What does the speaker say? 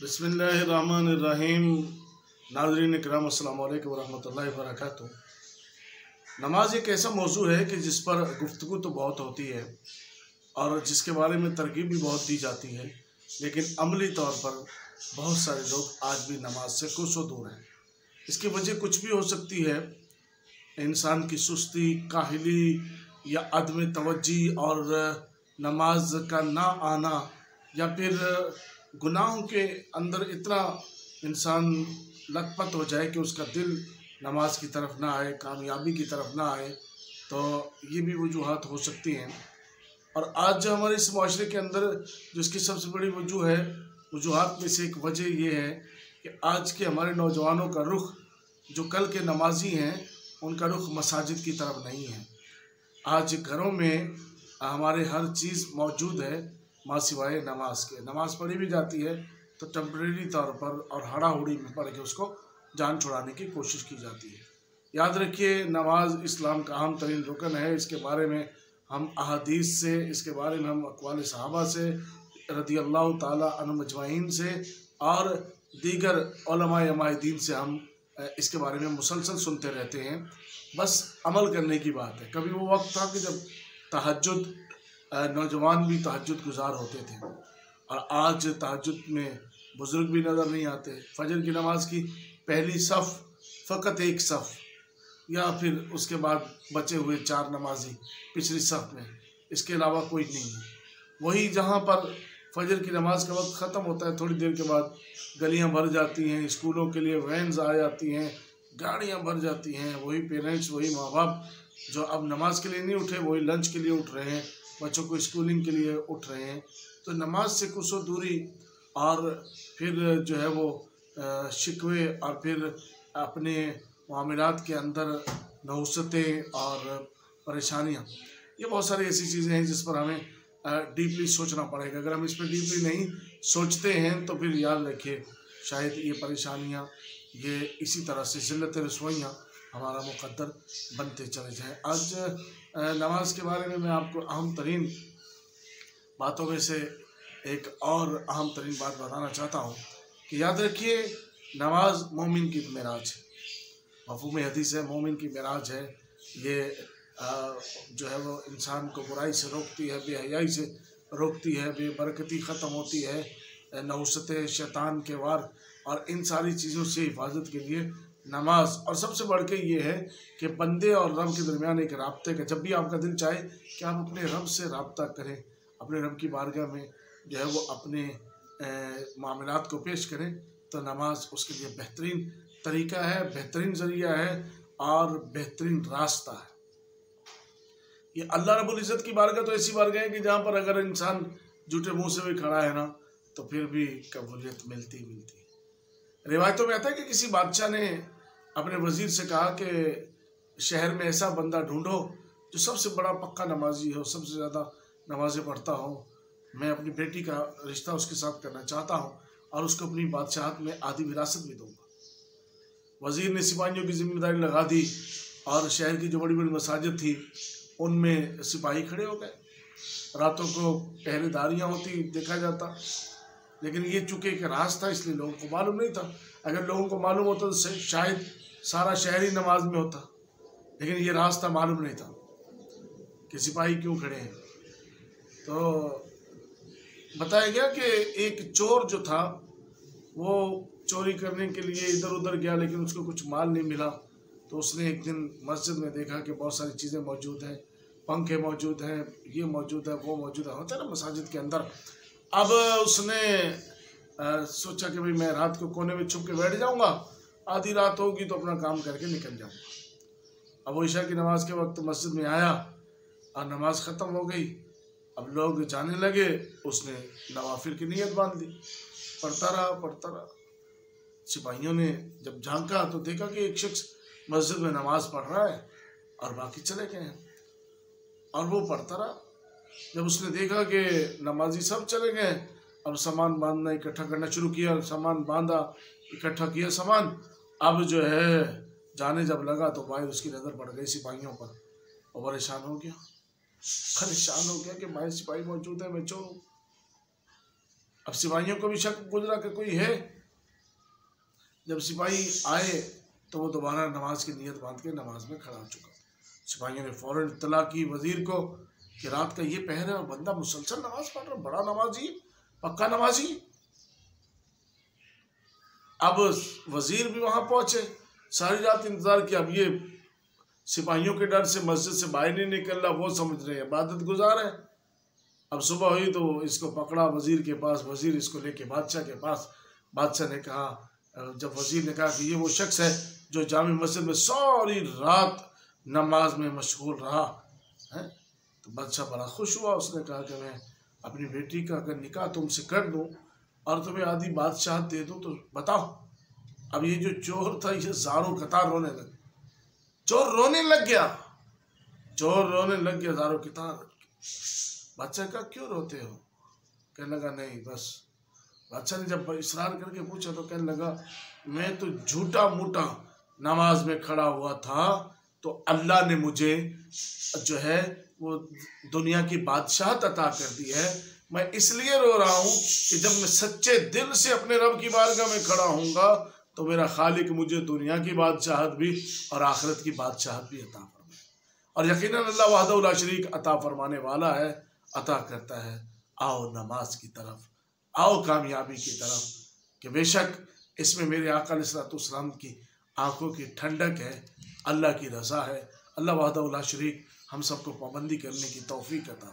बिस्मिल्लाहिर्रहमानिर्रहीम। नाज़रीन इकराम, अस्सलाम वालेकुम वरहमतुल्लाहि वबरकातुहू। नमाज एक ऐसा मौजू है कि जिस पर गुफ्तगू तो बहुत होती है और जिसके बारे में तरगीब भी बहुत दी जाती है, लेकिन अमली तौर पर बहुत सारे लोग आज भी नमाज से कोसों दूर हैं। इसकी वजह कुछ भी हो सकती है, इंसान की सुस्ती, काहली या अदम तवज्जी और नमाज का ना आना, या फिर गुनाहों के अंदर इतना इंसान लथपथ हो जाए कि उसका दिल नमाज की तरफ ना आए, कामयाबी की तरफ ना आए, तो ये भी वजूहात हो सकती हैं। और आज जो हमारे इस माशरे के अंदर जो इसकी सबसे बड़ी वजूहात में से एक वजह ये है कि आज के हमारे नौजवानों का रुख, जो कल के नमाजी हैं, उनका रुख मसाजिद की तरफ नहीं है। आज घरों में हमारे हर चीज़ मौजूद है माँ सिवाय नमाज के। नमाज पढ़ी भी जाती है तो टेम्परेरी तौर पर और हड़ाहुड़ी में पढ़ के उसको जान छुड़ाने की कोशिश की जाती है। याद रखिए, नमाज इस्लाम का अहम तरीन रुकन है। इसके बारे में हम अहादीस से, इसके बारे में हम अक़वाल सहाबा से रज़ियल्लाहु ताला अन्हुम अजमईन से और दीगर उलमाए अमायदीन से हम इसके बारे में मुसलसल सुनते रहते हैं। बस अमल करने की बात है। कभी वो वक्त था कि जब तहज्जुद, नौजवान भी तहज्जुद गुजार होते थे, और आज तहज्जुद में बुज़ुर्ग भी नज़र नहीं आते। फजर की नमाज की पहली सफ़, फ़कत एक सफ़, या फिर उसके बाद बचे हुए 4 नमाजी पिछली सफ़ में, इसके अलावा कोई नहीं है। वही जहाँ पर फजर की नमाज का वक्त ख़त्म होता है, थोड़ी देर के बाद गलियाँ भर जाती हैं, स्कूलों के लिए वैन्स आ जाती हैं, गाड़ियाँ भर जाती हैं। वही पेरेंट्स, वही माँ बाप जो अब नमाज के लिए नहीं उठे, वही लंच के लिए उठ रहे हैं, बच्चों को स्कूलिंग के लिए उठ रहे हैं। तो नमाज से कुछ दूरी, और फिर जो है वो शिकवे, और फिर अपने मामलात के अंदर नहुसतें और परेशानियाँ, ये बहुत सारी ऐसी चीज़ें हैं जिस पर हमें डीपली सोचना पड़ेगा। अगर हम इस पर डीपली नहीं सोचते हैं तो फिर याद रखिए, शायद ये परेशानियाँ, ये इसी तरह से ज़िल्लत रसवाइयाँ हमारा मुक़द्दर बनते चले जाएँ। आज नमाज के बारे में मैं आपको अहम तरीन बातों में से एक और अहम तरीन बात बताना चाहता हूँ कि याद रखिए, नमाज मोमिन की मेराज है। मफ़हूम हदीस है, मोमिन की मेराज है। ये जो है वो इंसान को बुराई से रोकती है, बेहयाई से रोकती है, बेबरकती ख़त्म होती है, नहुसतें, शैतान के वार और इन सारी चीज़ों से हिफाजत के लिए नमाज। और सबसे बढ़ के ये है कि बंदे और रब के दरमियान एक राब्ते का, जब भी आपका दिल चाहे कि आप अपने रब से राब्ता करें, अपने रब की बारगाह में जो है वो अपने मामलात को पेश करें, तो नमाज उसके लिए बेहतरीन तरीका है, बेहतरीन ज़रिया है और बेहतरीन रास्ता है। ये अल्लाह रब्बुल इज़्ज़त की बारगाह तो ऐसी बारगाह है कि जहाँ पर अगर इंसान झूठे मुँह से भी खड़ा है ना, तो फिर भी कबूलियत मिलती है। रिवायतों में आता है कि किसी बादशाह ने अपने वज़ीर से कहा कि शहर में ऐसा बंदा ढूंढो जो सबसे बड़ा पक्का नमाजी हो, सबसे ज़्यादा नमाज़ें पढ़ता हो। मैं अपनी बेटी का रिश्ता उसके साथ करना चाहता हूँ और उसको अपनी बादशाहत में आधी विरासत भी दूँगा। वज़ीर ने सिपाहियों की जिम्मेदारी लगा दी और शहर की जो बड़ी बड़ी मसाजिद थी उनमें सिपाही खड़े हो गए। रातों को पहरेदारियाँ होती, देखा जाता, लेकिन ये चूँकि एक राज था इसलिए लोगों को मालूम नहीं था। अगर लोगों को मालूम होता तो शायद सारा शहर ही नमाज में होता, लेकिन ये रास्ता मालूम नहीं था कि सिपाही क्यों खड़े हैं। तो बताया गया कि एक चोर जो था वो चोरी करने के लिए इधर उधर गया, लेकिन उसको कुछ माल नहीं मिला। तो उसने एक दिन मस्जिद में देखा कि बहुत सारी चीज़ें मौजूद हैं, पंखे मौजूद हैं, ये मौजूद है, वो मौजूद है, होता है ना मस्जिद के अंदर। अब उसने सोचा कि भाई मैं रात को कोने में छुप के बैठ जाऊंगा, आधी रात होगी तो अपना काम करके निकल जाऊंगा। अब वो इशा की नमाज के वक्त मस्जिद में आया और नमाज ख़त्म हो गई। अब लोग जाने लगे, उसने नवाफिल की नीयत बांध दी, पढ़ता रहा। सिपाहियों ने जब झांका तो देखा कि एक शख्स मस्जिद में नमाज पढ़ रहा है और बाकी चले गए हैं, और वो पढ़ता रहा। जब उसने देखा कि नमाजी सब चले गए, अब सामान बांधना, इकट्ठा करना शुरू किया, सामान बांधा, इकट्ठा किया सामान। अब जो है जाने जब लगा तो बाहर उसकी नज़र पड़ गई सिपाहियों पर, और परेशान हो गया कि बाहर सिपाही मौजूद है, मैं चोर हूँ। अब सिपाहियों को भी शक गुजरा कि कोई है। जब सिपाही आए तो वो दोबारा नमाज की नीयत बांध के नमाज में खड़ा हो चुका। सिपाहियों ने फौरन इत्तला की वजीर को कि रात का ये पहर है और बंदा मुसलसल नमाज पढ़ रहा, बड़ा नमाजी, पक्का नमाजी। अब वजीर भी वहां पहुंचे, सारी रात इंतजार किया। अब ये सिपाहियों के डर से मस्जिद से बाहर नहीं निकल रहा, वो समझ रहे हैं इबादत गुजार है। अब सुबह हुई तो इसको पकड़ा वजीर के पास, वजीर इसको लेके बादशाह के पास। बादशाह ने कहा, जब वजीर ने कहा कि ये वो शख्स है जो जामी मस्जिद में सारी रात नमाज में मशगूल रहा है, तो बादशाह बड़ा खुश हुआ। उसने कहा कि मैं अपनी बेटी का अगर निकाह तुमसे कर दूं और तुम्हें आधी बादशाह दे दूं तो बताओ। अब ये जो चोर था ये ज़ारों कतार रोने लगा, चोर रोने लग गया, चोर रोने लग गया ज़ारों कतार। बादशाह का क्यों रोते हो? कहने लगा नहीं बस। बादशाह ने जब इसरार करके पूछा तो कहने लगा मैं तो झूठा मूठा नमाज में खड़ा हुआ था तो अल्लाह ने मुझे जो है वो दुनिया की बादशाहत अता कर दी है। मैं इसलिए रो रहा हूँ कि जब मैं सच्चे दिल से अपने रब की बारगाह में खड़ा हूँगा तो मेरा खालिक मुझे दुनिया की बादशाहत भी और आखिरत की बादशाहत भी अता फरमाए। और यकीनन अल्लाह वहदहु ला शरीक अता फरमाने वाला है, अता करता है। आओ नमाज की तरफ, आओ कामयाबी की तरफ, कि बेशक इसमें मेरे आका अलैहिस्सलाम की आंखों की ठंडक है, अल्लाह की रज़ा है। अल्लाह वहदहु ला शरीक हम सबको पाबंदी करने की तौफीक अता